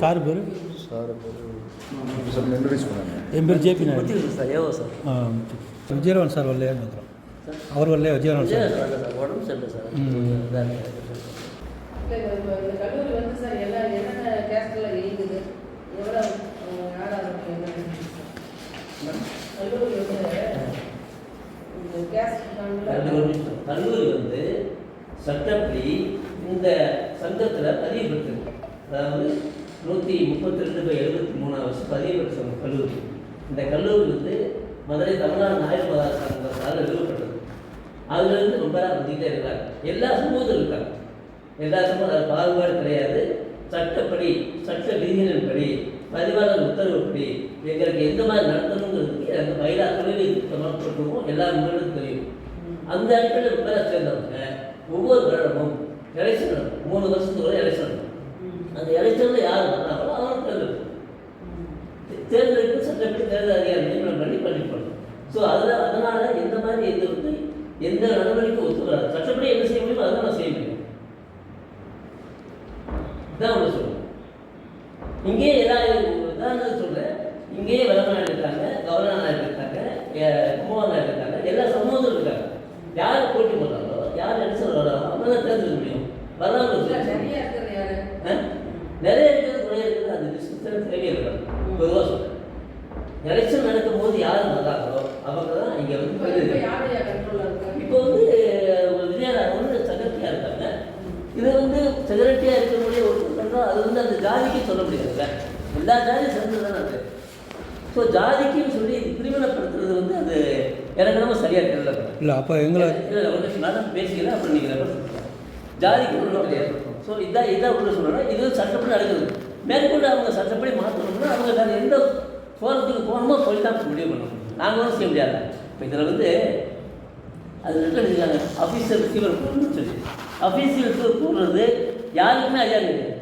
Sir பேர் என் பேர் ஜேபி நாயுடு சார். ஏவோ சார். விஜயராவன் சார் வரலையான்னு வந்துடும். அவர் வரலையா? விஜயராவன் சார் உடம்பு சரியில்லை சார். இந்த கல்லூரி வந்து சார் என்னென்ன கேஸ்டில் இயங்குது, எவ்வளோ கல்லூரி வந்து இந்த கேஸ்ட் கல்லூரி வந்து சட்டப்படி இந்த சங்கத்தில் பதிவு பெற்றிருக்கு. அதாவது 132/73 பதிவு பெற்ற கல்லூரி. இந்த கல்லூரி வந்து மதுரை தமிழ்நாடு நாயர் மதா சங்கத்தால் நிறுவப்பட்டது. அதுலேருந்து ரொம்ப வந்துக்கிட்டே இருக்காங்க. எல்லா சமூகத்திலும் இருக்காங்க. எல்லா சமூகம் அது பாகுபாடு கிடையாது. சட்டப்படி சட்ட விதிகளின்படி பதிவாளர் உத்தரவுப்படி எங்களுக்கு எந்த மாதிரி நடத்தணுங்கிறதுக்கு அந்த பயிலா தொழில் சமர்ப்பட்டுருவோம். எல்லா மக்களுக்கும் தெரியும். அந்த அடிப்படையில் ரொம்ப சேர்ந்தவங்க ஒவ்வொரு வருடமும் எலெக்ஷன் நடக்கும். 3 வருஷத்துக்கு ஒரு எலெக்ஷன் நடக்கும். அந்த எலெக்ஷனில் யார் வந்தாங்களோ அவங்க தேர்ந்தெடுத்து சட்டப்படி தேர்தல் அதிகாரி நியமனம் பண்ணி பண்ணணும். ஸோ அதனால் எந்த மாதிரி எந்த வந்து எந்த நடவடிக்கை ஒத்துக்கிறாரு சட்டப்படி என்ன செய்ய முடியுமோ அதை நான் செய்ய முடியும். இதான் ஒன்று சொல்லுவேன். இங்கேயே உதாரணத்துக்கு சொல்கிறேன். இங்கேயே வளமநாடு இருக்காங்க, கவர்னர் நாயுடு இருக்காங்க, குமார் நாயுடு இருக்காங்க, எல்லா சமூகத்திலும் இருக்காங்க. யார் போட்டி போடுறாங்களோ யார் எலெக்ஷன் வர்றாங்களோ அவங்க தான் தேர்ந்தெடுக்க முடியும். வரலாறு நிறைய இருக்கிறது குறைய இருக்குது. அந்த டிஸ்கஷன் தேவையே இருக்காது. பொதுவாக சொல்கிறேன். எலெக்ஷன் நடக்கும் போது யார் வர்றாங்களோ அவங்க தான் இங்கே வந்து இப்போ வந்து விஜயராக வந்து செக்ரட்டரியாக இருக்காங்க. இது வந்து செக்ரட்டரியாக இருக்கக்கூடிய ஒரு சொல்கிறோம். அது வந்து அந்த ஜாதிக்கு சொல்ல முடியாதுல்ல. எல்லா ஜாதியும் சேர்ந்து தானே அது. ஸோ ஜாதிக்குன்னு சொல்லி பிரிவினைப்படுத்துறது வந்து அது எனக்கு நம்ம சரியாக தெரியல. இல்லை அப்போ எங்களை நான் பேசிக்கிறேன். அப்புறம் நீங்கள் ஜாதிக்கு ஒன்றும் கிடையாது. ஸோ இதான் ஒன்று சொல்லணும். இது சட்டப்படி நடக்குது. மேற்கொண்டு அவங்க சட்டப்படி மாற்றணும்னா அவங்க வேறு எந்த போகிறதுக்கு போகணுமோ போய் தான் முடிவு பண்ணணும். நாங்கள் ஒன்றும் செய்ய முடியாது. இப்போ இதில் வந்து அது ரிட்டர்ன் இருக்காங்க அஃபீஷியல் ரிசீவர் போடணும்னு சொல்லி. அஃபீஷியல் ரிசீவர் போடுறது யாருக்குமே அதிகாரம் கிடையாது.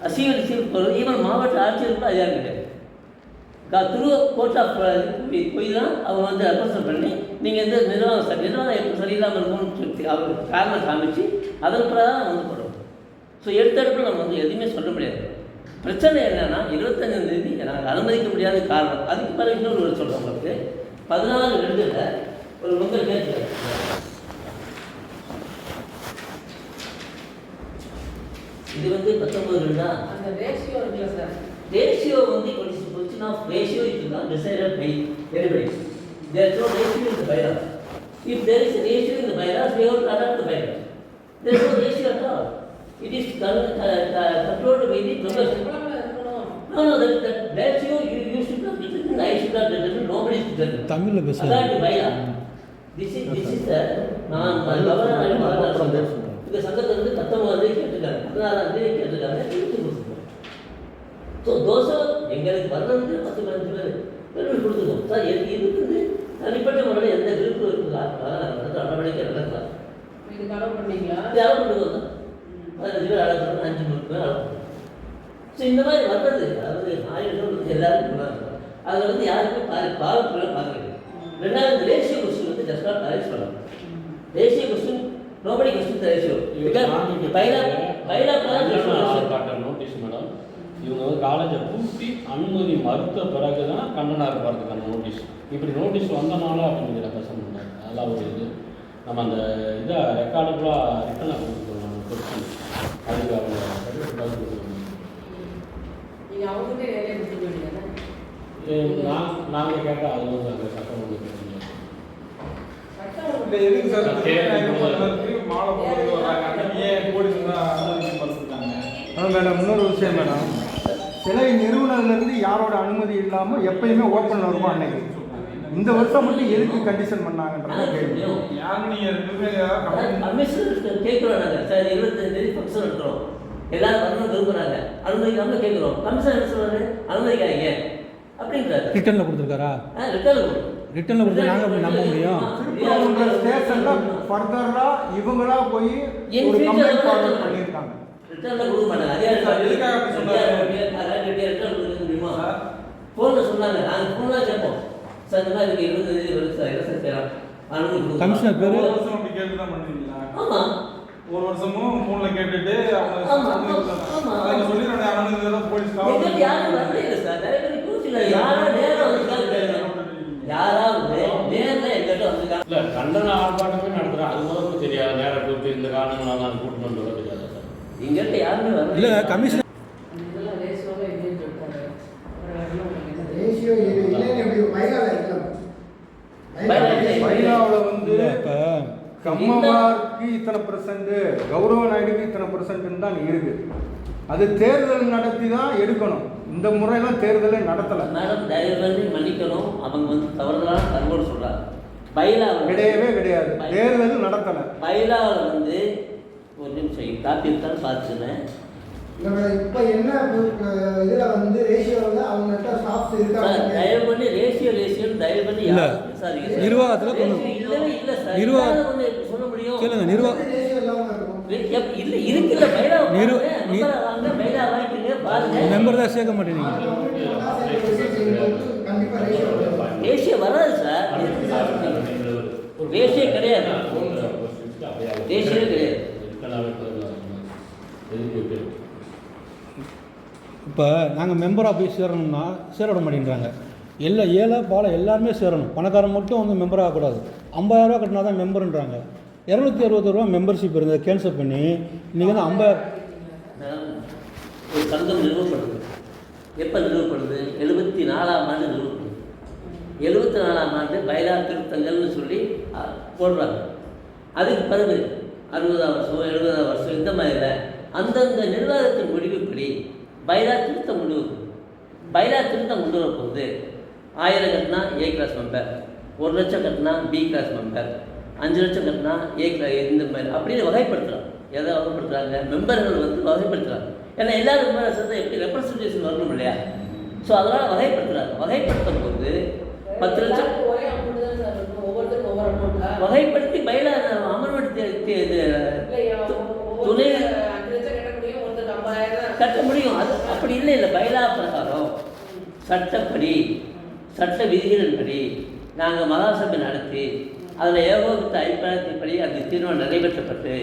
அஃபீஷியல் ரிசீவர் போடுறது ஈவன் மாவட்ட ஆட்சியருக்கும் அதிகாரம் கிடையாது. த்ரூ கோர்ட் ஆஃப் போய் தான் அவங்க வந்து ரெப்ரசன்ட் பண்ணி நீங்கள் எந்த நிர்வாகம் எப்போ சரியில்லாமல் இருக்கும்னு சொல்லி அவர் காரணம் காமிச்சு அதன் பிரகாரம் வந்து போடுவோம். ஸோ எடுத்தடுப்பில் நம்ம வந்து எதுவுமே சொல்ல முடியாது. பிரச்சனை என்னென்னா 25ஆம் தேதி நாங்கள் அனுமதிக்க முடியாத காரணம். அதுக்கு பிறகு இன்னொரு சொல்கிறோம். உங்களுக்கு 14 எழுதுல ஒரு மக்கள் கேட்குறாரு. இது வந்து 19 தான். அந்த ரேஷியோ இருக்குல்ல சார். ரேஷியோ வந்து question of ratio is not decided by anybody. There is no ratio in the bylaws. If there is a ratio in the bylaws, we have to adopt the bylaws. There is no ratio at all. It is controlled by the members. No, that ratio you should not determine, I should not determine, nobody is determined. தமிழ்ல பேசுங்க. That is bylaw. This is the நான் governor இந்த சங்கத்துல இருந்து 19 தேதி கேட்டுட்டாங்க, 16ஆம் தேதி கேட்டுட்டாங்க, இழுத்து கொடுத்துருக்கோம். ஸோ தோசை எங்களுக்கு வரணுன்னு 10-15 பேர் பெருமை கொடுத்துருக்கோம். சார் இது வந்து தனிப்பட்ட முறையில் எந்த விருப்பம் இருக்குதா நடவடிக்கை நடக்கலாம். இது கலவு பண்ணீங்களா? அளவு பண்ணுவோம். 15 பேர் அளவு பண்ணணும், 5 பேர் அளவு பண்ணணும். ஸோ இந்த மாதிரி வர்றது அதாவது 1000 வந்து எல்லாருக்கும் பண்ணாங்க. அதில் வந்து யாருக்குமே பாவத்தில் பார்க்குறது. ரெண்டாவது ரேஷியோ கொஸ்டின் வந்து ஜஸ்ட் நாட் அரேஞ்ச் பண்ணலாம். Ratio question nobody questions the ratio. Notice madam இவங்க வந்து காலேஜை பூட்டி அனுமதி மறுத்த பிறகு தான் கண்டனாக இருப்பாருக்கான நோட்டீஸ். இப்படி நோட்டீஸ் வந்தனால அப்படிங்கிற கஷ்டம் பண்ணாங்க. அதெல்லாம் ஒரு இது நம்ம அந்த இதை ரெக்கார்டுக்குள்ளாக ரிட்டனாக கொடுத்துருக்கோம். கொஸ்டின் அதுக்கு அவங்க நீங்கள் அவங்ககிட்ட வேலையை கொடுத்துக்க வேண்டியது. நாங்கள் கேட்டால் அது வந்து அந்த சட்டம் வந்து கேட்க எதுக்கு சார் மாலை போடுறது வராங்க? ஏன் போலீஸ் தான் அனுமதி மறுத்துட்டாங்க? மேடம் இன்னொரு விஷயம் மேடம், சிலை நிறுவனத்துலேருந்து யாரோட அனுமதி இல்லாமல் எப்பயுமே ஓப்பனில் இருக்கும் அன்னைக்கு. இந்த வருஷம் மட்டும் எதுக்கு கண்டிஷன் பண்ணாங்கன்றத கேள்வி. யாரும் நீங்கள் கேட்குறோம். நாங்கள் சார் 25 தேதி ஃபங்க்ஷன் எடுக்கிறோம், எல்லாரும் வரணும் விரும்புகிறாங்க, அனுமதிக்காமல் கேட்குறோம். கமிஷன் என்ன சொல்கிறாரு? அனுமதிக்காதீங்க அப்படின்றாரு. ரிட்டனில் கொடுத்துருக்காரா? ரிட்டனில் கொடுத்து நாங்கள் அப்படி நம்ப முடியும்? திருப்பூர் ஸ்டேஷனில் ஃபர்தராக இவங்களா போய் ஒரு கம்ப்ளைண்ட் ஃபார்வர்ட் பண்ணியிருக்காங்க. ரிட்டனில் கொடுக்க மாட்டாங்க. முடியுமா? ஃபோனில் சொன்னாங்க. நாங்கள் ஃபோனில் கேட்போம். சார் இந்த மாதிரி 25 தேதி வருது சார், என்ன சார் செய்யலாம்? அனுமதி கொடுக்கும். கமிஷனர் பேர் அப்படி கேட்டு தான் பண்ணுவீங்களா? ஆமாம், ஒரு வருஷமும் ஃபோனில் கேட்டுட்டு அவங்க சொல்லி 2 அனுமதி எங்களுக்கு யாரும் வரல இல்லை சார். நிறைய பேர் கூச்சில யாராவது நேரம் வந்துருக்காங்க, யாராவது நேரில் எங்கிட்ட வந்துருக்காங்க. இல்லை கண்டன ஆர்ப்பாட்டமே நடத்துகிறேன், அது முதல்ல தெரியாது. நேரம் கூப்பிட்டு இந்த காரணங்களால் நான் கூட்டிட்டு வந்து தெரியாது சார். எங்கள்கிட்ட யாருமே வரல. இல்லை கமிஷன் இதெல்லாம் ரேஷியோவில் இல்லைன்னு சொல்லிட்டாங்க. ரேஷியோ இல்லைன்னு எப்படி பைலாவில் இருக்கலாம். பைலாவில் வந்து இப்போ கம்மவாருக்கு இத்தனை %, கௌரவ நாயுடுக்கு இத்தனை % தான் இருக்கு. அது தேர்தல் நடத்தி தான் எடுக்கணும். இந்த முறையெல்லாம் தேர்தலே நடத்தலை. மேடம் தயவு பண்ணி மன்னிக்கணும், அவங்க வந்து தவறுதலான தகவல் சொல்கிறாங்க. பைலாவில் கிடையவே கிடையாது, தேர்தல் நடத்தலை. பைலாவில் வந்து ஒரு நிமிஷம் காப்பி இருக்கான்னு பார்த்துக்கிறேன். இப்போ என்ன இதில் வந்து ரேஷியோவில் அவங்ககிட்ட ஸ்டாஃப்ஸ் சார் இருக்காங்க. தயவு பண்ணி ரேஷியோ தயவு பண்ணி இல்ல. சார் நிர்வாகத்தில் இல்லவே இல்லை சார். நிர்வாகம் வந்து எப்படி சொல்ல முடியும்? கேளுங்க நிர்வாகம் ரேஷியோ இல்லாமல் இருக்கும். இல்லை இருக்குல்ல பைலா நிரு- வாங்க பைலா வாங்கிட்டு பாருங்க. மெம்பர் தான் சேர்க்க மாட்டேங்க. கண்டிப்பாக ரேஷியோ வரும். ரேஷியோ வராது சார். ரேஷியோ கிடையாது, ரேஷியோ கிடையாது. இப்போ நாங்கள் மெம்பராக போய் சேரணும்னா சேர விட மாட்டேங்கிறாங்க. எல்லாம் ஏழை பாலை எல்லாருமே சேரணும். பணக்காரன் மட்டும் வந்து மெம்பர் ஆகக்கூடாது. 50,000 ரூபா கட்டினா தான் மெம்பருன்றாங்க. 260 ரூபா மெம்பர்ஷிப் இருந்ததை கேன்சல் பண்ணி இன்றைக்கி வந்து 50,000. ஒரு சங்கம் நிறுவப்படுது. எப்போ நிறுவப்படுது? 74ஆம் ஆண்டு நிறுவப்படுது. 74ஆம் ஆண்டு பைலா திருத்தங்கள்னு சொல்லி போடுறாங்க. அதுக்கு பிறகு 60ஆம் வருஷம் 70ஆம் வருஷம் இந்த மாதிரியில் அந்தந்த நிர்வாகத்தின் முடிவுப்படி பைலா திருத்தம் கொண்டு வரும். பைலா திருத்தம் கொண்டு வரப்போகுது. 1000 கட்டினா A கிளாஸ் மெம்பர், 1 லட்சம் கட்டினா B கிளாஸ் மெம்பர், 5 லட்சம் கட்டினா A கிளாஸ், இந்த மாதிரி அப்படின்னு வகைப்படுத்துகிறாங்க. எதை வகைப்படுத்துகிறாங்க? மெம்பர்கள் வந்து வகைப்படுத்துகிறாங்க. ஏன்னா எல்லாரும் மெம்பர் சேர்ந்தா எப்படி ரெப்ரஸன்டேஷன் வரணும் இல்லையா? ஸோ அதனால் வகைப்படுத்துகிறாங்க. வகைப்படுத்தும் போது 10 லட்சம் ஒரே அமௌண்ட் தான் சார் இருக்கும். ஒவ்வொருத்தருக்கும் ஒவ்வொரு அமௌண்ட்டா வகைப்படுத்தி பைலா அமர்மெண்ட் துணை 5 லட்சம் கட்ட முடியும், ஒருத்தருக்கு 50,000 கட்ட முடியும். அது அப்படி இல்லை பைலா பிரகாரம் சட்டப்படி சட்ட விதிகளின்படி நாங்கள் மகாசபை நடத்தி அதில் ஏகோபித்த அபிப்பிராயத்தின்படி அந்த தீர்மானம் நிறைவேற்றப்பட்டு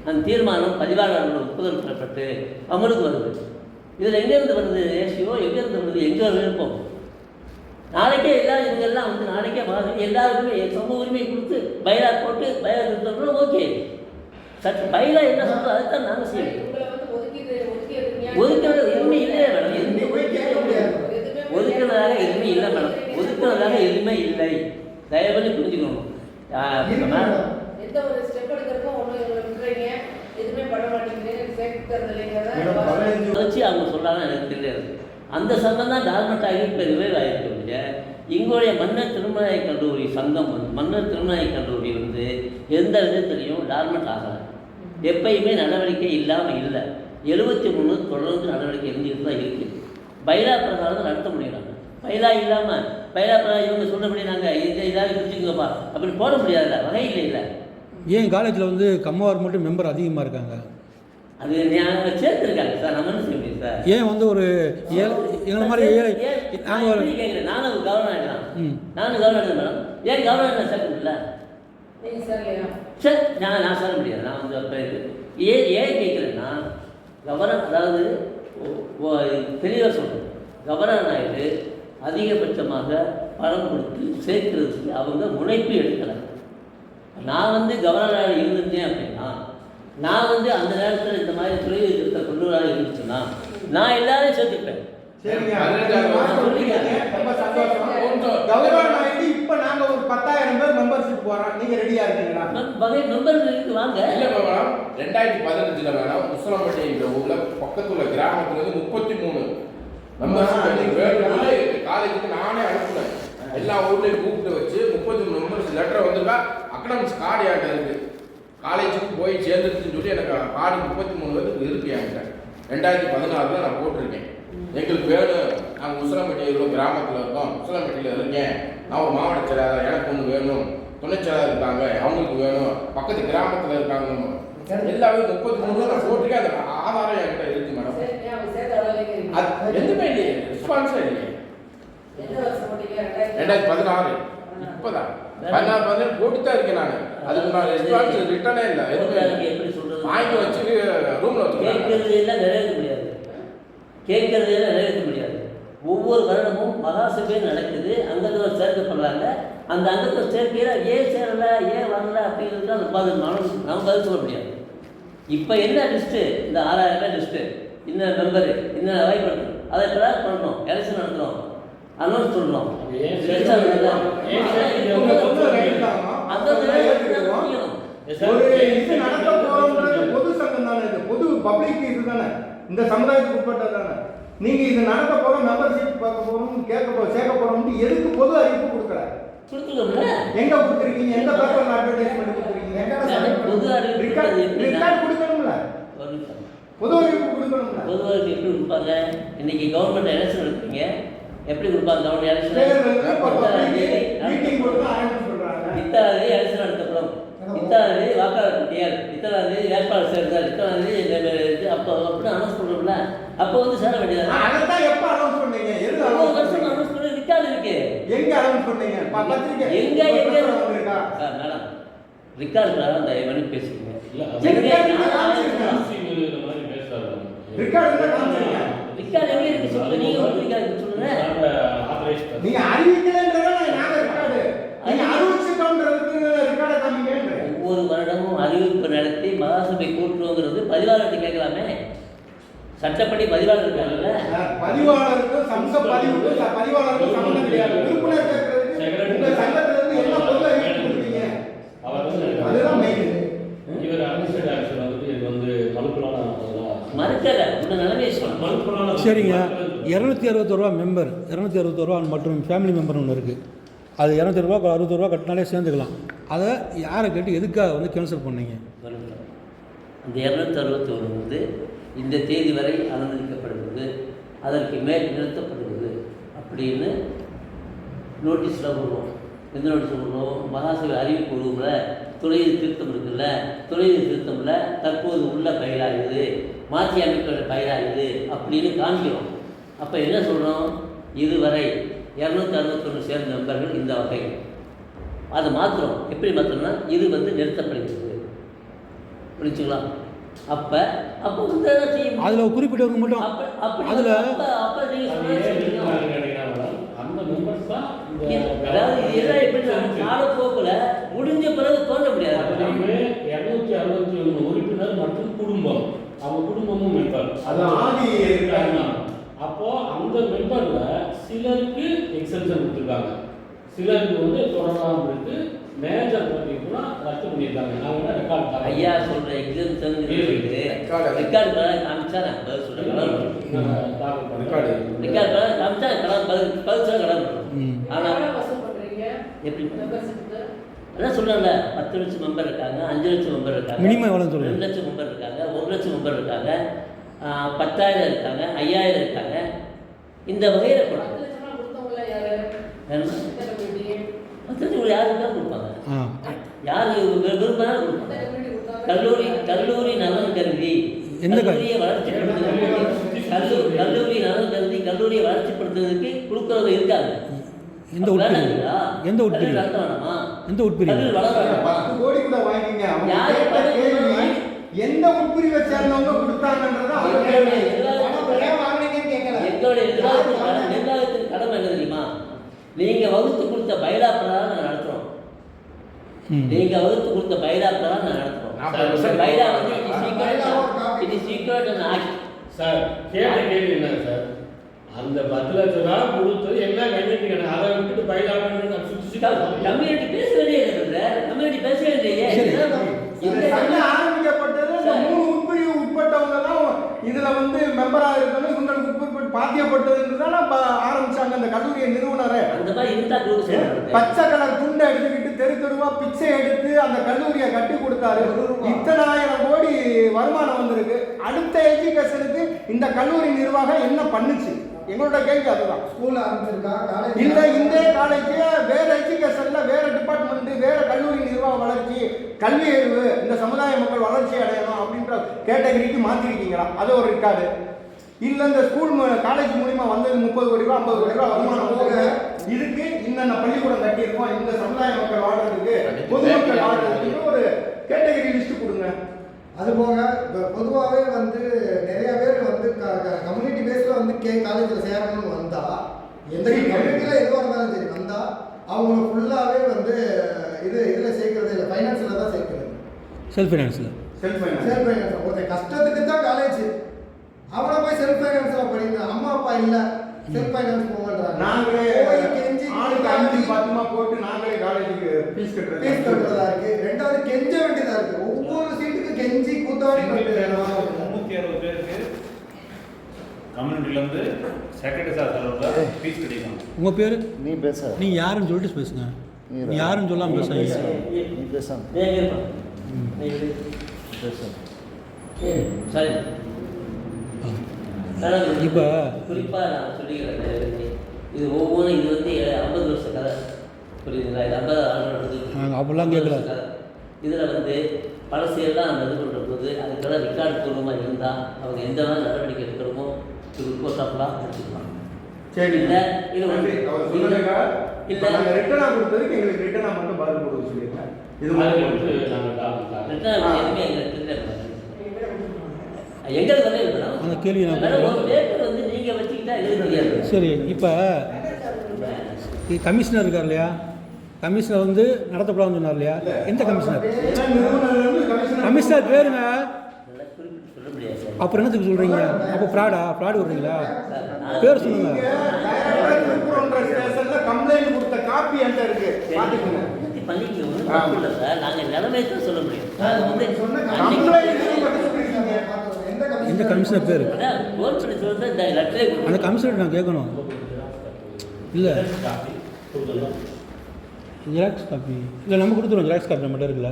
அந்த தீர்மானம் பதிவாளர்கள் ஒப்புதல் பெறப்பட்டு அமலுக்கு வருது. இதில் எங்கேருந்து வருது ரேஷியோ? எங்கேருந்து வருது? எங்கே விருப்பம்? நாளைக்கே எல்லாரும் இவங்கெல்லாம் வந்து நாளைக்கே எல்லாருக்குமே சமூக உரிமை கொடுத்து பைலா போட்டு பைலா கொடுத்தோம்னா ஓகே. சட்ட பைலா என்ன சொல்கிறோம் அதுதான் நாங்கள் செய்யணும். உங்களை வந்து ஒதுக்கி ஒதுக்கிறது எதுவுமே இல்லையா மேடம்? எதுவுமே ஒதுக்கிறதாக எதுவுமே இல்லை மேடம். ஒதுக்கிறதாக எதுவுமே இல்லை. தயவு பண்ணி புரிஞ்சுக்கணும். எந்த ஒரு ஸ்டெப் எடுக்கிறதுக்கும் ஒன்றும் இவங்களை விட்டுறீங்க, எதுவுமே பண்ண மாட்டேங்கிறீங்க, சேர்க்கிறது இல்லைங்கிறத வச்சு அவங்க சொல்கிறாங்க எனக்கு தெரியாது. அந்த சங்கம் தான் டார்மட் ஆகி இப்போ ரிவைவ் ஆகிருக்க. எங்களுடைய மன்னர் திருமண கல்லூரி சங்கம் வந்து மன்னர் திருமண கல்லூரி வந்து எந்த விதத்துலையும் டார்மட் ஆகலை. எப்பயுமே நடவடிக்கை இல்லாமல் இல்லை. 73 தொடர்ந்து நடவடிக்கை இருந்துகிட்டு தான் இருக்குது. பைலா பிரகாரம் தான் நடத்த முடியறாங்க. பைலா இல்லாமல் பைலா பிரகாரம் இவங்க சொல்கிறபடி நாங்கள் இதாக பிரிச்சுங்கப்பா அப்படின்னு போட முடியாதுல்ல, வகையில் இல்லை. ஏன் காலேஜில் வந்து கம்மவார் மட்டும் மெம்பர் அதிகமாக இருக்காங்க? அது நாங்கள் சேர்த்துருக்காங்க சார். நம்ம என்ன செய்ய முடியும் சார்? ஏன் வந்து ஒரு எங்களை மாதிரி ஏழை நாங்கள் ஒரு கேட்குறேன். நானும் கவர்னர் ஆகிடலாம். நானும் கவர்னர் ஆகிடுறேன் மேடம். ஏன் கவர்னர் சேர்க்க முடியல? நீங்கள் சார் இல்லையா சார் நான் சொல்ல முடியாது. நான் வந்து அப்போ ஏன் கேட்குறேன்னா கவர்னர் அதாவது தெளிவாக சொல்கிறேன். கவர்னர் ஆகிட்டு அதிகபட்சமாக பணம் கொடுத்து சேர்க்கிறதுக்கு அவங்க முனைப்பு எடுக்கலை. நான் வந்து கவர்னராக இருந்திருந்தேன் அப்படின்னா நான் வந்து அந்த நேரத்தில் இந்த மாதிரி துறை திருத்த கொண்டு வர இருந்துச்சுன்னா நான் எல்லாரையும் சேர்த்துப்பேன். இப்ப நாங்க ஒரு 10,000 பேர் மெம்பர்ஷிப் போறோம். நீங்க ரெடியா இருக்கீங்களா? வகை மெம்பர்களுக்கு வாங்க. இல்ல மேடம் 2015 மேடம் முஸ்லம்பட்டி என்ற ஊர்ல பக்கத்துல கிராமத்துல இருந்து 33 மெம்பர்ஷிப் காலேஜுக்கு நானே அனுப்புனேன். எல்லா ஊர்லயும் கூப்பிட்டு வச்சு 33 மெம்பர்ஸ் லெட்டர் வந்திருக்கா. அகடமிக்ஸ் கார்டு என்கிட்ட இருக்கு. காலேஜுக்கு போய் சேர்ந்துருச்சுன்னு சொல்லி எனக்கு கார்டு 33 பேருக்கு இருக்கு என்கிட்ட. 2016 நான் போட்டிருக்கேன். எங்களுக்கு வேணும், நாங்கள் உசிலம்பட்டியில் கிராமத்தில் இருக்கோம், உசிலம்பட்டியில் இருக்கேன், நான் ஒரு மாவட்ட செயலாளர், எனக்கு ஒன்று வேணும், துணை செயலாளர் இருக்காங்க அவங்களுக்கு வேணும், பக்கத்து கிராமத்தில் இருக்காங்க, எல்லாமே 33 நான் போட்டிருக்கேன். அந்த ஆதாரம் என்கிட்ட இருக்கு மேடம். அது எதுவுமே இல்லையே, ரெஸ்பான்ஸே இல்லையே. 2016 இப்போதான் 16 போட்டு தான் இருக்கேன் நான். அதுக்கு நான் ரெஸ்பான்ஸ் ரிட்டனே இல்லை, எதுவுமே எப்படி சொல்றது? வாங்கி வச்சுட்டு ரூமில் கேட்கறது எல்லாம் நிறைவேற்ற முடியாது. கேட்கறதே நிறைவேற்ற முடியாது. ஒவ்வொரு வருடமும் மகாசபை நடக்குது, அங்கத்தில் சேர்க்கப்படுறாங்க. அந்த அங்கத்தில் சேர்க்கையில் ஏன் சேரலை, ஏன் வரல அப்படிங்கிறது அந்த பதில் நம்ம பதில் சொல்ல முடியாது. இப்போ என்ன லிஸ்ட்டு, இந்த 6000 பேர் லிஸ்ட்டு, இன்னும் மெம்பரு, இன்னும் வாய்ப்பு அதை ட்ராக் பண்ணுறோம், எலெக்ஷன் நடத்துகிறோம், அனௌன்ஸ் சொல்கிறோம். நடத்த போறோம்ன்றது பொது சங்கம் தானே, இது பொது பப்ளிக் இது தானே, இந்த சமுதாயத்துக்கு உட்பட்டது தானே. நீங்க இது நடத்த போறோம், மெம்பர்ஷிப் பார்க்க போறோம், சேர்க்க போறோம்னு எதுக்கு பொது அறிவிப்பு கொடுக்கல? எங்க கொடுத்துருக்கீங்க? எந்த பேப்பர்ல அட்வர்டைஸ்மெண்ட் கொடுத்துருக்கீங்க? பொது ரிக்கார்ட் கொடுக்கணும்ல, பொது அறிவிப்பு கொடுக்கணும்ல. பொது அறிவிப்பு எப்படி கொடுப்பாங்க? இன்னைக்கு கவர்மெண்ட் எலெக்ஷன் எடுப்பீங்க, எப்படி கொடுப்பாங்க? கவர்மெண்ட் எலெக்ஷன் மீட்டிங் போட்டு ஆரம்பிச்சு சொல்றாங்க. இத்தனாம் தேதி எலெக்ஷன் நடத்தப்படும், இத்தனாம் தேதி வாக்காளர் பட்டியல், இத்தனாம் தேதி வேட்பாளர் சேர்ந்தார், இத்தனாம் தேதி அப்போ அப்படின்னு அனௌன்ஸ் பண்ணுறோம்ல, அப்போ வந்து சேர வேண்டியது. அதைத்தான் எப்போ அனௌன்ஸ் பண்ணீங்க? வருஷம் அனௌன்ஸ் பண்ண ரிக்கார்டு இருக்கு. எங்க அனௌன்ஸ் பண்ணீங்க? பத்திரிக்கை எங்க இருக்கா? மேடம் ரிக்கார்டு அந்த பண்ணி பேசுறீங்க. ரிக்கார்டு காமிச்சீங்க. ரிக்கார்டு எங்க இருக்கு சொல்லுங்க. நீங்க ஒரு ரிக்கார்டு சொல்லுங்க. நீங்க அறிவிக்கலன்றத நாங்க ரிக்கார்டு, நீங்க அறிவிச்சிட்டோம்ன்றதுக்கு ரிக்கார்டை காமிங்க. ஒவ்வொரு வருடமும் அறிவிப்பு நடத்தி மகாசபை கூட்டுறோங்கிறது பதிவாளர்கிட்ட கேட்கலாமே. சட்டப்படி பதிவாளர் இருக்காங்கல்ல, பதிவாளருக்கும் சமூக பதிவுக்கும் பதிவாளருக்கும் சம்பந்தம் கிடையாது. உறுப்பினர் கேட்கறதுக்கு உங்க சங்கத்துல இருந்து என்ன பொருள் அறிவிப்பு கொடுத்தீங்க? அதுதான் மெயின். இவர் அட்மினிஸ்ட்ரேட்டிவ் ஆக்ஷன் வந்து இது வந்து மலுக்குலான மறுக்கல உங்க நிலைமையை சொல்லுங்க. மலுக்குலான சரிங்க. 261 ரூபா மெம்பர், 261 ரூபா மற்றும் ஃபேமிலி மெம்பர் ஒன்று இருக்குது. அது 200 ரூபா 60 ரூபா கட்டினாலே சேர்ந்துக்கலாம். அதை யாரை கேட்டு எதுக்காக வந்து கேன்சல் பண்ணீங்க? அந்த 261 வந்து இந்த தேதி வரை அனுமதிக்கப்படுகிறது, அதற்கு மேல் நிறுத்தப்படுகிறது அப்படின்னு நோட்டீஸில் விடுவோம். எந்த நோட்டீஸில் விடுவோம்? மகாசபை அறிவிப்பு விடுவோம்ல, தொழில் திருத்தம் இருக்குல்ல, தொழில் திருத்தம்ல தற்போது உள்ள பயிராகுது, மாற்றி அமைக்கிற பயிராகுது அப்படின்னு காமிக்கிறோம். அப்போ என்ன சொல்கிறோம்? இதுவரை 261 சேர்ந்த மெம்பர்கள் இந்த வகை. அதை மாற்றுறோம். எப்படி மாற்றணும்னா இது வந்து நிறுத்தப்படுகிறது, புரிஞ்சுக்கலாம். அப்போ வந்து அதில் குறிப்பிட்டவங்க மட்டும் அதில் அந்த மெம்பர்ஸ் தான் அதாவது இதெல்லாம் எப்படி காலப்போக்கில் முடிஞ்ச பிறகு தோன்ற முடியாது. 261 உறுப்பினர் மற்றும் குடும்பம், அவங்க குடும்பமும் மெம்பர், அது ஆதி இருக்காங்க. அப்போ அந்த மெம்பர்ல சிலருக்கு எக்ஸெப்ஷன் கொடுத்துருக்காங்க, சிலருக்கு வந்து தொடராமல் இருக்கு, மேஜர் பார்த்தீங்கன்னா ரத்து பண்ணியிருக்காங்க. அவங்க ரெக்கார்ட் தரேன். ஐயா சொல்ற எக்ஸாம்ஷன் ரெக்கார்டு காமிச்சா நான் பதில் சொல்றேன். ரெக்கார்டு காமிச்சா பதில் சொல்ல கடை. ஆனால் எப்படி அதான் சொல்கிறேன்ல, 10 லட்சம் மெம்பர் இருக்காங்க, 5 லட்சம் மெம்பர் இருக்காங்க, மினிமம் எவ்வளோ சொல்லுங்க, 2 லட்சம் மெம்பர் இருக்காங்க, 1 லட்சம் மெம்பர் இருக்காங்க, 10,000 இருக்காங்க, 5,000 இருக்காங்க. இந்த வகையில் யாருக்கு தான் கொடுப்பாங்க, யார் விரும்பினாலும் கொடுப்பாங்க. கல்லூரி நலன் கருதி கல்லூரியை வளர்ச்சிப்படுத்துறதுக்கு கல்லூரி நலன் கருதி கல்லூரியை வளர்ச்சிப்படுத்துறதுக்கு கொடுக்கறவங்க இருக்காங்க. எந்த உட்பிரிவு? எந்த உட்பிரிவு? எந்த உட்பிரிவு? 10 கோடி கூட வாங்கிங்க. எந்த உட்பிரிவை சேர்ந்தவங்க கொடுத்தாங்கன்றத அவங்க கேள்வி. எங்களுடைய நிர்வாகத்தின் கடமை என்ன தெரியுமா? நீங்க வகுத்து கொடுத்த பைலா பிரகாரம் நாங்கள் நடத்துறோம். நீங்க வகுத்து கொடுத்த பைலா பிரகாரம் நாங்கள் நடத்துறோம். பைலா வந்து இது சீக்கிரம் ஆக்ட். சார் கேட்ட கேள்வி என்ன சார்? அந்த 10 லட்சம் ரூபா கொடுத்தது என்ன கம்யூனிட்டி கணக்கு, அதை விட்டுட்டு பயிலாக கம்யூனிட்டி பேச வேண்டியது, கம்யூனிட்டி பேச வேண்டிய ஆரம்பிக்கப்பட்டது. 3 உட்பிரிவு உட்பட்டவங்க தான் இதுல வந்து மெம்பரா இருக்கணும், இவங்களுக்கு உட்பட்டு பாத்தியப்பட்டதுன்றதால ஆரம்பிச்சாங்க அந்த கல்லூரியை நிறுவனரே. அந்த மாதிரி இருந்தா பச்சை கலர் துண்டை எடுத்துக்கிட்டு தெரு தெருவா பிச்சை எடுத்து அந்த கல்லூரியை கட்டி கொடுத்தாரு. 2,000 கோடி வருமானம் வந்திருக்கு. அடுத்த எஜுகேஷனுக்கு இந்த கல்லூரி நிர்வாகம் என்ன பண்ணுச்சு? எங்களோட கேள்வி அதுதான். ஸ்கூல் ஆரம்பிச்சிருக்கா, காலேஜ் இல்ல இந்த காலேஜ் வேற எஜுகேஷன்ல வேற டிபார்ட்மெண்ட், வேற கல்லூரி நிர்வாக வளர்ச்சி, கல்வி அறிவு, இந்த சமுதாய மக்கள் வளர்ச்சி அடையணும் அப்படின்ற கேட்டகரிக்கு மாத்திருக்கீங்களா? அது ஒரு இருக்காது. இல்ல இந்த ஸ்கூல் காலேஜ் மூலியமா வந்தது 30 கோடி ரூபாய் 50 கோடி ரூபாய் வருமானம் போக இதுக்கு இன்னென்ன பள்ளிக்கூடம் கட்டியிருக்கோம், இந்த சமுதாய மக்கள் வாழ்றதுக்கு, பொதுமக்கள் வாழ்றதுக்கு ஒரு கேட்டகரி லிஸ்ட் கொடுங்க. அது போக பொதுவாகவே வந்து நிறைய பேர் வந்து கம்யூனிட்டி பேஸில் வந்து காலேஜில் சேரணும்னு வந்தால் எந்த கம்யூனிட்டியில் எதுவாக இருந்தாலும் சரி வந்தால் அவங்க ஃபுல்லாகவே வந்து இதில் சேர்க்கறது இல்லை, ஃபைனான்ஸில் தான் சேர்க்கறது. செல்ஃப் ஃபைனான்ஸில் செல்ஃப் ஃபைனான்ஸ். செல்ஃப் ஃபைனான்ஸ் ஒருத்தர் கஷ்டத்துக்கு தான் காலேஜ், அவனை போய் செல்ஃப் ஃபைனான்ஸில் படிக்கிறான். அம்மா அப்பா இல்லை, செல்ஃப் ஃபைனான்ஸ் போகன்றாங்க. நாங்களே போய் கெஞ்சி ஆளுக்கு 5-10 போட்டு நாங்களே காலேஜுக்கு ஃபீஸ் கட்டுறதா இருக்கு. ரெண்டாவது கெஞ்ச வேண்டியதா இருக்கு. ஒவ்வொரு சீட்டுக்கு கெஞ்சி கூத்தாடி கட்டுறோம். 360 பேருக்கு கம்யூனிட்டிலேருந்து செக்ரட்டரி சார் தலைவரில் ஃபீஸ் கட்டிக்கலாம். உங்கள் பேர்? நீ பேச, நீ யாருன்னு சொல்லிட்டு பேசுங்க. நீ யாருன்னு சொல்லாமல் பேசுங்க. நீ பேச சரி இப்போ குறிப்பாக நான் சொல்லிக்கிறேன், இது ஒவ்வொன்றும் இது வந்து 50 வருஷ கதை, புரியுதுங்களா? இது 50 ஆண்டு நடந்தது. அப்படிலாம் கேட்கல. இதில் வந்து பழசையெல்லாம் நம்ம இது பண்ணுற போது அதுக்கெல்லாம் ரெக்கார்டு பூர்வமாக இருந்தால் அவங்க எந்த மாதிரி நடவடிக்கை எடுக்கணுமோ இது ரிப்போர்ட்டாக எடுத்துக்கலாம். சரி, இல்லை இது வந்து இல்லை இல்லை நாங்கள் ரிட்டனாக கொடுத்ததுக்கு எங்களுக்கு ரிட்டனாக மட்டும் பதில் கொடுக்க சொல்லியிருக்கேன். இது அது மாதிரி வந்து நாங்கள் ரிட்டர்ன் எதுவுமே எங்களுக்கு தெரியல. எங்களுக்கு வந்து இருக்கணும் அந்த கேள்வி நான் ஒரு பேப்பர் வந்து நீங்கள் வச்சுக்கிட்டா எங்களுக்கு தெரியாது. சரி, இப்போ கமிஷனர் இருக்கார் இல்லையா, கமிஷனர் வந்து நடத்தக்கூடாதுன்னு சொன்னார் இல்லையா, எந்த கமிஷனர்? கமிஷனர் பேருங்க. அதெல்லாம் குறிப்பிட்டு சொல்ல முடியாது சார். அப்புறம் என்னத்துக்கு சொல்கிறீங்க? அப்போ ஃப்ராடு விடுறீங்களா? பேர் சொல்லுங்க. கம்ப்ளைண்ட் கொடுத்த காப்பி என்கிட்ட இருக்கு, பார்த்துக்கோங்க. பண்ணிக்கணும் இல்லை சார், நாங்கள் நிலைமையை தான் சொல்ல முடியும். அது வந்து எந்த கமிஷனர் பேர்? கோல் பண்ணி சொல்கிறது இந்த லெட்டரே அந்த கமிஷனர் நான் கேட்கணும். இல்லை ஜெராக்ஸ் காப்பி இல்லை, நம்ம கொடுத்துருவோம். ஜெராக்ஸ் காப்பி நம்மகிட்ட இருக்குல்ல.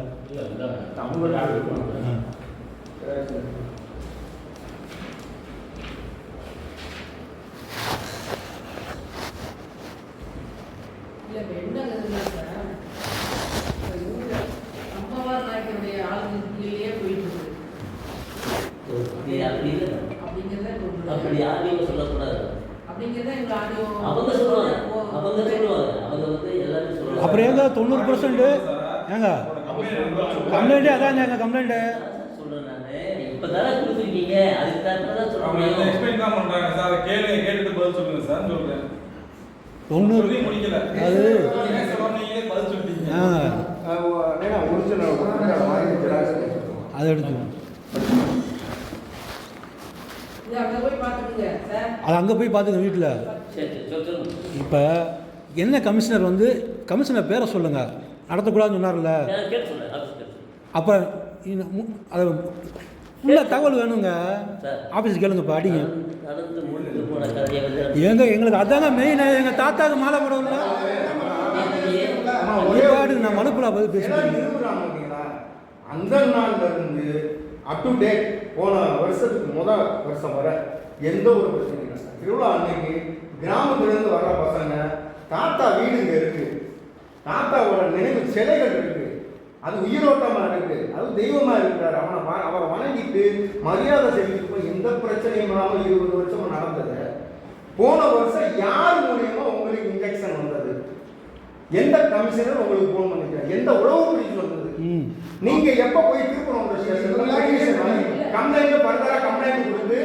இல்லை இப்போ என்னங்க சார், இப்போ இவங்க அம்மாவார் நாயக்கருடைய ஆளுநர்களையே போயிட்டு இருக்கு அப்படி இல்லை, அப்படிங்கிறத அப்படி யாரையும் சொல்லக்கூடாது. அப்படிங்கிறத எங்கள் ஆடியோ அவங்க சொல்லுவாங்க, அவங்க வந்து எல்லாரும் சொல்லுவாங்க. அப்புறம் ஏங்க 90% ஏங்க கம்ப்ளைண்ட்டே அதாங்க எங்கள் கம்ப்ளைண்ட்டு. சொல்கிறேன் நான், இப்போ தானே கொடுத்துருக்கீங்க, அதுக்கு தான் சொல்ல அவங்க முடியும். எக்ஸ்பிளைன் தான் பண்ணுறாங்க சார். அதை கேட்டுட்டு பதில் சொல்லுங்க சார் சொல்கிறேன். 90 முடிக்கல அது நீங்களே பதில் சொல்லிட்டீங்க. ஒரிஜினல் அதை எடுத்து இது அங்கே போய் பார்த்துக்குங்க சார். அது அங்கே போய் பார்த்துங்க வீட்டில். சரி சொல்லுங்க. இப்போ என்ன கமிஷனர் வந்து கமிஷனர் பேரை சொல்லுங்கள், நடத்தக்கூடாதுன்னு சொன்னார்ல. நான் கேட்டு சொல்கிறேன், ஆஃபீஸ் கேட்டு. அப்போ அது உள்ள தகவல் வேணுங்க. சார் ஆஃபீஸ் கேளுங்க. இப்போ அடிங்க நடந்து முடிந்து போன கதையை வந்து ஏங்க எங்களுக்கு அதாங்க மெயின். எங்கள் தாத்தாவுக்கு மாலை போடல பாடு நான் மனுப்புலா பதில் பேசுகிறேன். அந்த நாள்ல இருந்து அப் டு டேட் போன வருஷத்துக்கு வருஷம் வர எந்த ஒரு பிரச்சனையும் இல்லை. திருவிழா அன்னைக்கு கிராமத்துலேருந்து வர்ற பசங்க தாத்தா வீடு இங்கே இருக்கு, தாத்தாவோட நினைவு சிலைகள் இருக்கு, அது உயிரோட்டமாக இருக்கு, அது தெய்வமாக இருக்கிறார். அவரை வணங்கிட்டு மரியாதை செஞ்சுட்டு எந்த பிரச்சனையும் இல்லாமல் 20 வருஷமும் நடந்தது. போன வருஷம் யார் மூலியமா உங்களுக்கு இன்ஜெக்ஷன் வந்தது? எந்த கமிஷனர் உங்களுக்கு போன் பண்ணிக்கிறார்? எந்த உளவு பிரிச்சு வந்தது? நீங்க எப்ப போய் திருப்பணம் கம்ப்ளைண்ட் பர்தரா கம்ப்ளைண்ட் கொடுத்து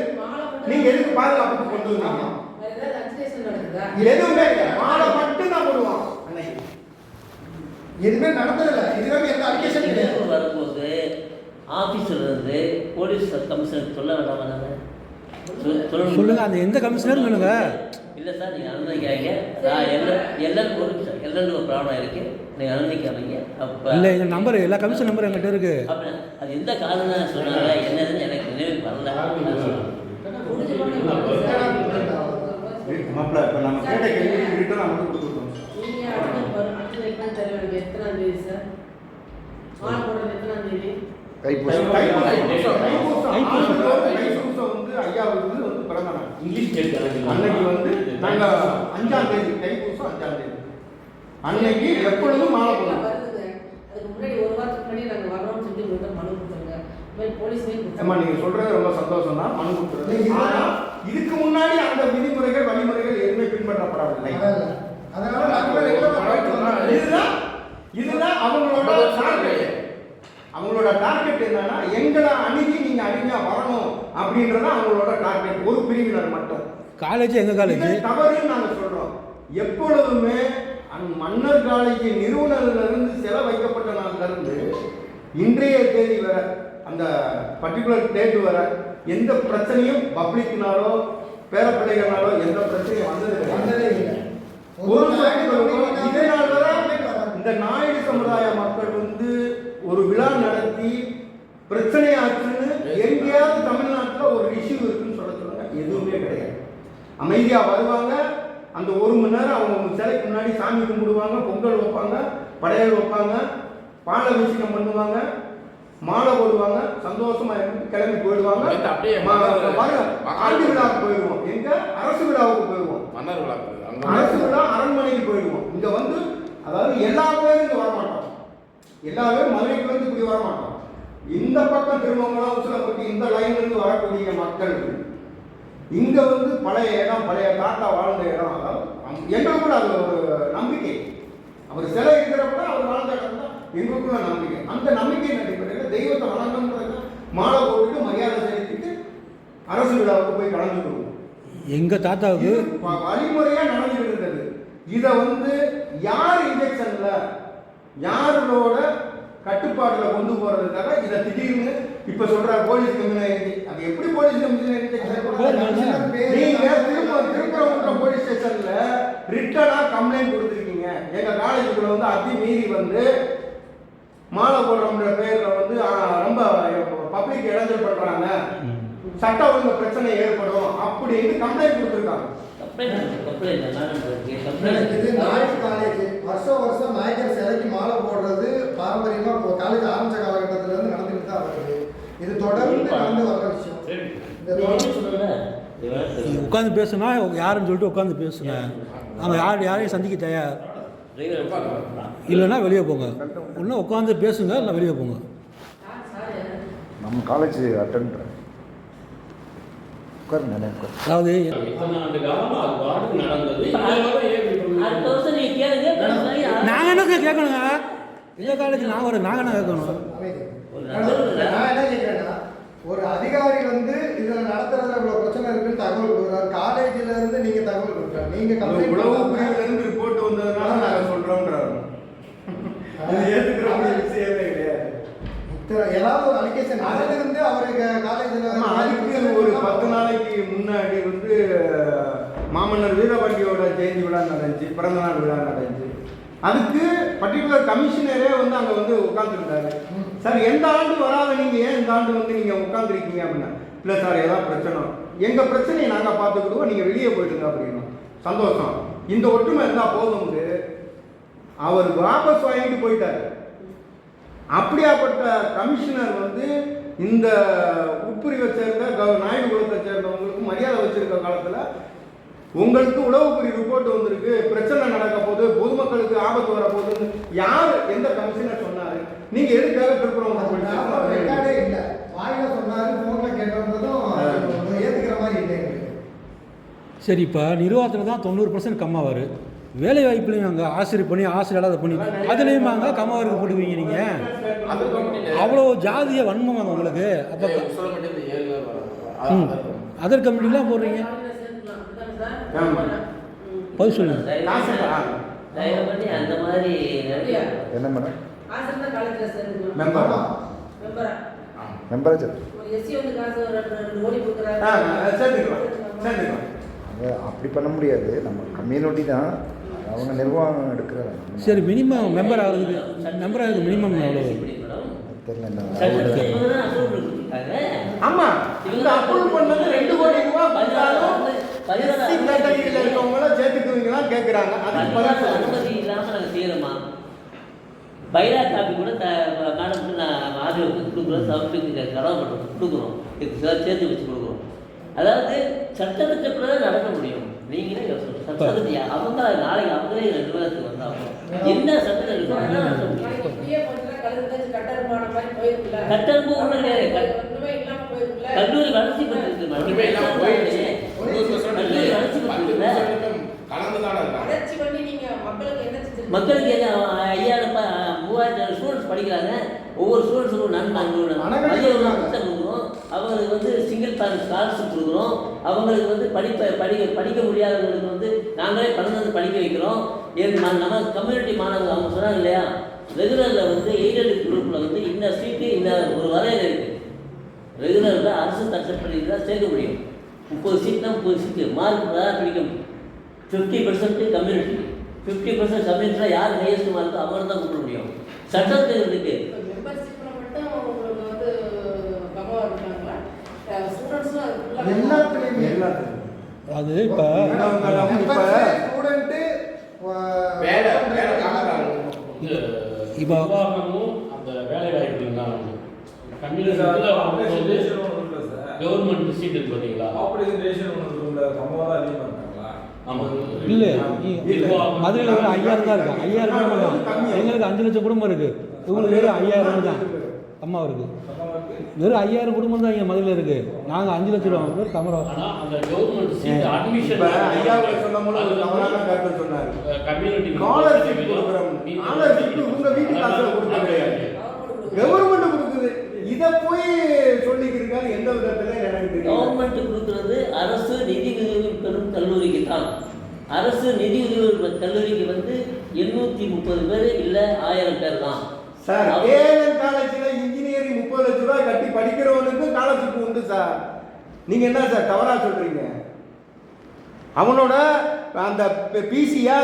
நீங்க எதுக்கு பாதுகாப்புக்கு கொண்டு வந்தீங்க? எதுவுமே இல்லை, மாலை மட்டும் தான் போடுவான். எதுவுமே நடந்ததில்லை. இதுவே எந்த அப்ளிகேஷன் கிடையாது. வரும்போது ஆஃபீஸில் இருந்து போலீஸ் கமிஷனர் சொல்ல வேண்டாமா? சொல்லுங்க. அந்த எந்த கமிஷனர் சொல்லுங்க. இல்லை சார், நீங்கள் அனுமதிக்காதீங்க. எல்லாரும் ஒரு ப்ராப்ளம் இருக்கு, நீங்கள் அனுமதிக்காதீங்க. அப்போ இல்லை, எங்கள் நம்பர் எல்லா கமிஷன் நம்பர் எங்கிட்ட இருக்கு. அப்போ அது எந்த காரணம் சொன்னாங்க என்னதுன்னு எனக்கு நினைவுக்கு வரல. மாப்பிள்ள இப்போ நம்ம கேட்ட கேள்வி ரிட்டர்ன் மட்டும் கொடுத்துருக்கோம். கைப்பூசம் வந்து ஐயாவுக்கு வந்து பிறந்த நாள். இங்கிலீஷ் கேட்கறாங்க. அன்னைக்கு வந்து நாங்கள் 5ஆம் தேதி தைப்பூசம் 5ஆம் தேதி அன்னைக்கு எப்பொழுதும் மாலை போடுவோம். அதுக்கு முன்னாடி ஒரு வாரத்துக்கு முன்னாடி நாங்கள் வரோம்னு சொல்லி உங்கள்கிட்ட மனு கொடுத்துருங்க. போலீஸ்லேயும் அம்மா கொடுத்தாங்க. நீங்கள் சொல்கிறது ரொம்ப சந்தோஷம் தான், மனு கொடுத்துருது. ஆனால் இதுக்கு முன்னாடி அந்த விதிமுறைகள் வழிமுறைகள் எதுவுமே பின்பற்றப்படவில்லை. அதனால நாங்கள் இதுதான் அவங்களோட டார்கெட். அவங்களோட டார்கெட் என்னன்னா எங்களை அணுகி நீங்க அருமையா வரணும் அப்படின்றத அவங்களோட டார்கெட். ஒரு காலேஜ் எங்கள் காலேஜ் இது தவறுன்னு நாங்க சொல்றோம். எப்பொழுதுமே மன்னர் காலேஜ் நிறுவனத்திலிருந்து செல வைக்கப்பட்ட நாளிலிருந்து இன்றைய தேதி வர அந்த பர்டிகுலர் டேட் வர எந்த பிரச்சனையும் பப்ளிக்னாலோ பேரப்பிள்ளைகளாலோ எந்த பிரச்சனையும் வந்ததே இல்லை. ஒரு இதே நாள் வர இந்த நாயுடு சமுதாய மக்கள் வந்து ஒரு விழா நடத்தி பிரச்சனை ஆச்சுன்னு எங்கேயாவது தமிழ்நாட்டில் ஒரு இஷ்யூ இருக்குன்னு சொல்லுங்க. எதுவுமே கிடையாது. அமைதியா வருவாங்க. அந்த 1 மணி நேரம் அவங்க சிலைக்கு முன்னாடி சாமி கும்பிடுவாங்க, பொங்கல் வைப்பாங்க, படையல் வைப்பாங்க, பாலை அபிஷேகம் பண்ணுவாங்க, மாலை போடுவாங்க, சந்தோஷமா இருந்து கிளம்பி போயிடுவாங்க. ஆண்டு விழாவுக்கு போயிடுவோம். எங்க அரசு விழாவுக்கு போயிடுவோம். மன்னர் விழா, அரசு விழா அரண்மனைக்கு போயிடுவோம். இங்க வந்து அதாவது எல்லா பேரும் இங்க வரமாட்டோம். எல்லா பேரும் மதுரைக்கு வந்து இப்படி வரமாட்டோம். இந்த பக்கம் திருமங்கலம், உசிலம்பட்டி இந்த லைன்ல இருந்து வரக்கூடிய மக்கள் இங்க வந்து பழைய இடம், பழைய தாத்தா வாழ்ந்த இடம். அதாவது எங்களுக்குள்ள அது ஒரு நம்பிக்கை. அவர் சிலை இருக்கிறப்ப அவர் வாழ்ந்த இடம் தான் எங்களுக்குள்ள நம்பிக்கை. அந்த நம்பிக்கையின் அடிப்படையில் தெய்வத்தை வணங்கம்ன்றது மாலை போட்டுட்டு மரியாதை செலுத்திட்டு அரசு விழாவுக்கு போய் கலந்துக்குவோம். எங்க தாத்தாவுக்கு வழிமுறையா நடந்துட்டு இருந்தது. இதை வந்து யார் இன்ஜெக்ஷன்ல யாரோட கட்டுப்பாடுல கொண்டு போறதுக்காக இதை திடீர்னு இப்ப சொல்ற போலீஸ் கமிஷனர், அது எப்படி போலீஸ் கமிஷனர் நீங்க திருப்பரங்குன்றம் போலீஸ் ஸ்டேஷன்ல ரிட்டனா கம்ப்ளைண்ட் கொடுத்துருக்கீங்க. எங்க காலேஜுக்குள்ள வந்து அதி மீறி வந்து மாலை போடுறவங்க பேர்ல வந்து ரொம்ப பப்ளிக் இடைஞ்சல் பண்றாங்க, சட்ட ஒழுங்கு பிரச்சனை ஏற்படும் அப்படின்னு கம்ப்ளைண்ட் கொடுத்துருக்காங்க. இது நாயுடு காலேஜ் வருஷம் நாயக்கர் சிலைக்கு மாலை போடுறது பாரம்பரியமா காலேஜ் ஆரம்பிச்ச காலகட்டத்துல இருந்து நடந்துட்டு தான் வருது. இது தொடர்ந்து நடந்து வர விஷயம். உட்காந்து பேசுனா யாருன்னு சொல்லிட்டு உட்காந்து பேசுங்க. அவங்க யாரையும் சந்திக்க தயார் இல்லைன்னா வெளியே போங்க. இன்னும் உட்காந்து பேசுங்க, இல்லை வெளியே போங்க. நம்ம காலேஜ் அட்டெண்ட் அதாவது இத்தனை ஆண்டு காலமா அது பாட்டுக்கு நடந்தது. அடுத்த வருஷம் நீங்க கேளுங்க. நாங்கள் என்ன கேட்கணுங்க? எங்கள் காலேஜ் நாங்கள் என்ன கேட்கணும்? நான் என்ன கேட்கிறேன்னா, ஒரு அதிகாரி வந்து இதுல நடத்துறதுல இவ்வளவு பிரச்சனை இருக்குன்னு தகவல் கொடுக்குறாரு. காலேஜ்ல இருந்து நீங்க தகவல் கொடுக்குறாரு. நீங்க உளவு பிரிவுல இருந்து ரிப்போர்ட் வந்ததுனால நாங்க சொல்றோம்ன்றாரு. அது ஏத்துக்கிற விஷயமே கிடையாது. ஏதாவது ஒரு அலிகேஷன் அதுல இருந்து அவருக்கு காலேஜ்ல அதுக்கு ஒரு 10 நாளைக்கு முன்னாடி வந்து மாமன்னர் வீரபாண்டியோட ஜெயந்தி விழா நடந்துச்சு, பிறந்த நாள் விழா நடந்துச்சு. அதுக்கு பர்டிகுலர் கமிஷனரே வந்து அங்கே வந்து உட்காந்துருந்தாரு. சார் எந்த ஆண்டு வராத நீங்கள் ஏன் இந்த ஆண்டு வந்து நீங்கள் உட்காந்துருக்கீங்க அப்படின்னா, இல்லை சார் ஏதாவது பிரச்சனை, எங்கள் பிரச்சனையை நாங்கள் பார்த்துக்கிடுவோம், நீங்கள் வெளியே போயிடுங்க அப்படின்னா சந்தோஷம். இந்த ஒற்றுமை இருந்தால் போதும்னு அவர் வாபஸ் வாங்கிட்டு போயிட்டார். அப்படியாப்பட்ட கமிஷனர் வந்து இந்த உட்பிரிவை சேர்ந்த நாயுடு குலத்தை சேர்ந்தவங்களுக்கு மரியாதை வச்சிருக்க காலத்தில் உங்களுக்கு உளவுக்குறி ரிப்போர்ட் வந்திருக்கு, பிரச்சனை நடக்க போது, பொதுமக்களுக்கு ஆபத்து வர போகுதுன்னு யார் எந்த கமிஷனர் சொன்னாரு? நீங்க எதுக்காக திருப்பூர் ரெக்கார்டே இல்லை, வாயில சொன்னாரு, போன்ல கேட்டதும் ஏத்துக்கிற மாதிரி இல்லை. சரி, இப்போ நிர்வாகத்தில் தான் 90% கம்மாவார். வேலை வாய்ப்புலையும் அங்கே ஆசிரியர் பண்ணி ஆசிரியர் அதை பண்ணி அதுலேயும் அங்கே கம்மாவாருக்கு போட்டுக்குவீங்க நீங்கள். அவ்வளோ ஜாதிய வன்மம் உங்களுக்கு. அப்போ அதர் கமிட்டிலாம் போடுறீங்க. பதில் சொல்லுங்க. தயவு பண்ணி அந்த மாதிரி என்ன மேடம் ஆசிரியர் காலேஜ்ல சேர்ந்து மெம்பரா மெம்பரா ஒரு எஸ்சி வந்து காசு ஒரு 2 கோடி கொடுக்குறாங்க. சேர்ந்துக்கலாம். அப்படி பண்ண முடியாது. நம்ம கம்யூனிட்டி தான், அவங்க நிர்வாகம் எடுக்கிறாங்க. சரி, மினிமம் மெம்பர் ஆகுது, மெம்பர் ஆகுது மினிமம் எவ்வளோ தெரியல. ஆமா, இந்த அப்ரூவ் பண்ணது 2 கோடி ரூபாய் கொடுத்தாலும் எஸ்சி கேட்டகரியில் இருக்கவங்கள சேர்த்துக்குவீங்களா கேட்குறாங்க. அதுக்கு அனுமதி இல்லாமல் நாங்கள் செய்யறோமா? பைரா காப்பி கூட மேடம் நான் ஆடியோக்கு கொடுக்குறோம், சப்ஜெக்ட் கடவுள் கொடுக்குறோம், சேர்த்து வச்சு கொடுக்குறோம். அதாவது சட்டத்திட்டப்படி தான் நடக்க முடியும். நீங்களே யோசனை சட்டத்தை அவங்க நாளைக்கு அவங்களே நிர்வாகத்துக்கு வந்தாங்க என்ன சட்டம் இருக்கோ அதான் நடத்த முடியும். கட்டணமும் ஒன்றும் கிடையாது. கல்லூரி வளர்ச்சி பெற்றிருக்கு, மக்களுக்கு 3000 ஸ்டூடெண்ட்ஸ் படிக்கிறாங்க. ஒவ்வொரு ஸ்டூடெண்ட்ஸுக்கும் நன்மை கொடுக்குறோம். அவங்களுக்கு வந்து சிங்கிள் பேரண்ட் ஸ்காலர்ஷிப் கொடுக்குறோம். அவங்களுக்கு வந்து படிக்க முடியாதவங்களுக்கு வந்து நாங்களே பணம் வந்து படிக்க வைக்கிறோம். நம்ம கம்யூனிட்டி மாணவர்கள் அவங்க சொன்னாங்க இல்லையா, ரெகுலரில் வந்து எய்டட் குரூப்பில் வந்து இந்த சீட்டு இந்த ஒரு வரையறை இருக்குது. ரெகுலரில் அரசு தட்டப்படி தான் சேர்க்க முடியும். 30 சீட்னா 30 சீட்டு மார்க் தான் பிடிக்க முடியும். 50% கம்யூனிட்டி, 50% கம்யூனிட்டியில் யார் ஹையஸ்ட் மார்க்கோ அவங்க தான் கூப்பிட முடியும். சட்டத்தில் இருக்கு. மெம்பர்ஷிப்ல மட்டும் உங்களுக்கு வந்து கம்மா இருக்காங்களா? ஸ்டூடண்ட்ஸும் எல்லாத்துலேயுமே அது இப்போ ஸ்டூடெண்ட்டு வேலை காட்டுறாங்க. இப்போ நிர்வாகமும் அந்த வேலை வாய்ப்புகள் தான் வந்து கம்யூனிட்டி கவர்மெண்ட் சீட் இருக்கு பார்த்தீங்களா? ஆபரேஷன் ரேஷன் ஒன்று இருக்கும்ல, சம்பவம் தான் அதிகமாக இருக்காங்களா? ஆமாம். இல்லை மதுரையில் ஒரு 5000 தான் இருக்கு. 5000 தான். எங்களுக்கு 5 லட்சம் குடும்பம் இருக்குது. இவங்களுக்கு வெறும் 5000 தான் அம்மா இருக்குது. வெறும் 5000 குடும்பம் தான் இங்கே மதுரையில் இருக்குது. நாங்கள் 5 லட்சம் ரூபா பேர் கமரா. ஆனால் அந்த கவர்மெண்ட் சீட் அட்மிஷன் ஐயாவை சொல்லும்போது ஒரு தவறான கருத்து சொன்னார். கம்யூனிட்டி ஸ்காலர்ஷிப் கொடுக்குறோம். ஸ்காலர்ஷிப் உங்க வீட்டு காசுல கொடுக்க கிடையாது, கவர்மெண்ட் கொடுக்குது. இதை போய் சொல்லிக்கிறாரு எந்த விதத்துல எனக்கு தெரியும். கவர்மெண்ட் கொடுக்குறது அரசு நிதி உதவி பெறும் கல்லூரிக்கு தான். அரசு நிதி உதவி கல்லூரிக்கு வந்து 830 பேர் இல்லை 1000 பேர் தான். சார் ஏஎன் காலேஜில் இன்ஜினியரிங் 30 லட்ச ரூபாய் கட்டி படிக்கிறவனுக்கு ஸ்காலர்ஷிப் உண்டு சார். நீங்க என்ன சார் தவறா சொல்றீங்க? அவனோட அந்த பிசியா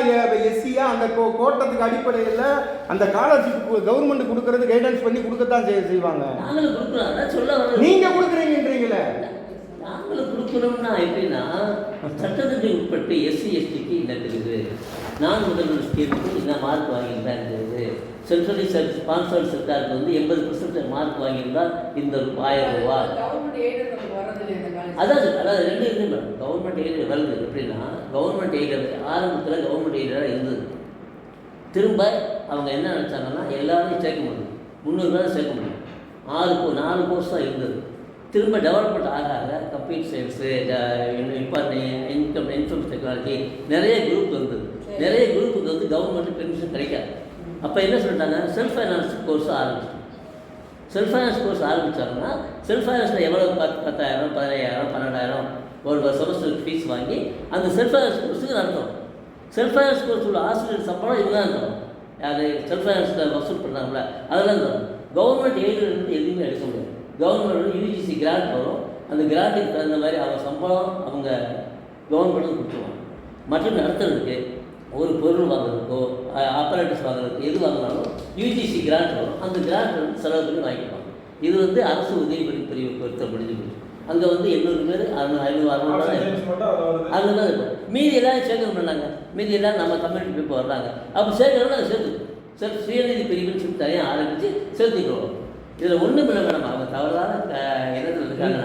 எஸ்சியா அந்த கோட்டத்துக்கு அடிப்படையில் அந்த ஸ்காலர்ஷிப் கவர்மெண்ட் கொடுக்கறது கைடன்ஸ் பண்ணி கொடுக்கத்தான் செய்வாங்க. நாங்களும் கொடுக்குறோம். அதான் சொல்ல வர நீங்க கொடுக்குறீங்கன்றீங்களே. நாங்களும் கொடுக்குறோம்னா எப்படின்னா சட்டத்திற்கு உட்பட்டு எஸ்சி எஸ்டிக்கு என்ன இருக்குது, நான் முதல்வர் ஸ்கீமுக்கு இந்த மார்க் வாங்கியிருந்தா இருக்குது, சென்ட்ரலி ஸ்பான்சர்ட் செக்டாருக்கு வந்து 80% மார்க் வாங்கியிருந்தால் இந்த 1000 ரூபா. கவர்மெண்ட் எய்டட் நமக்கு வரதில்லை இந்த காலேஜ். அதாவது ரெண்டு இது மேடம். கவர்மெண்ட் எய்டட் வருது எப்படின்னா, கவர்மெண்ட் எய்டட் ஆரம்பத்தில் கவர்மெண்ட் எய்டடாக இருந்தது. திரும்ப அவங்க என்ன நினச்சாங்கன்னா எல்லாரையும் சேர்க்க முடியும், 300 பேர் சேர்க்க முடியும். 4 கோர்ஸ் தான் இருந்தது. திரும்ப டெவலப்மெண்ட் ஆக கம்ப்யூட்டர் சயின்ஸு, இப்போ இன்ஃபர்மேஷன் டெக்னாலஜி நிறைய குரூப் இருந்தது. நிறைய குரூப்புக்கு வந்து கவர்மெண்ட் பெர்மிஷன் கிடைக்காது. அப்போ என்ன சொல்லிட்டாங்க, செல்ஃப் ஃபைனான்ஸ் கோர்ஸ் ஆரம்பிச்சிட்டோம். செல்ஃப் ஃபைனான்ஸ் கோர்ஸ் ஆரம்பித்தாங்கன்னா செல்ஃப் ஃபைனான்ஸில் எவ்வளோ 10,000 15,000 12,000 ஒரு செமஸ்டருக்கு ஃபீஸ் வாங்கி அந்த செல்ஃப் ஃபைனான்ஸ் கோர்ஸுக்கு நடத்தும். செல்ஃப் ஃபைனான்ஸ் கோர்ஸ் உள்ள ஆசிரியர் சம்பளம் இவங்க தான் தரும். யார் செல்ஃப் ஃபைனான்ஸில் வசூல் பண்ணுறாங்களா அதெல்லாம் தரும். கவர்மெண்ட் எய்டிலிருந்து எதுவுமே எடுக்க முடியாது. கவர்மெண்ட் யூஜிசி கிராண்ட் வரும். அந்த கிராண்டுக்கு தகுந்த மாதிரி அவங்க சம்பளம் அவங்க கவர்மெண்ட்டு கொடுத்துருவாங்க. மற்றும் நடத்துறதுக்கு ஒரு பொருள் வாங்குறதுக்கோ ஆப்பரேட்டர்ஸ் வாங்குறதுக்கு எது வாங்கினாலும் யூஜிசி கிராண்ட் வரும். அந்த கிராண்ட் வந்து செலவு பண்ணி வாங்கிப்பாங்க. இது வந்து அரசு உதவி பிரிவு பொறுத்த முடிஞ்சு போச்சு. அங்கே வந்து 800 பேர் 500 600 அங்கே தான் இருக்கும். மீதி எல்லாரும் சேர்க்க பண்ணாங்க. மீதி எல்லாம் நம்ம கம்யூனிட்டி இப்போ வர்றாங்க. அப்போ சேர்க்கறோம்னா அதை சேர்த்து சுயநிதி பிரிவுன்னு சொல்லி தனியாக ஆரம்பித்து சேர்த்துக்கிறோம். இதில் ஒன்றும் இல்லை மேடம். அவங்க தவறான இடத்துல இருக்காங்க.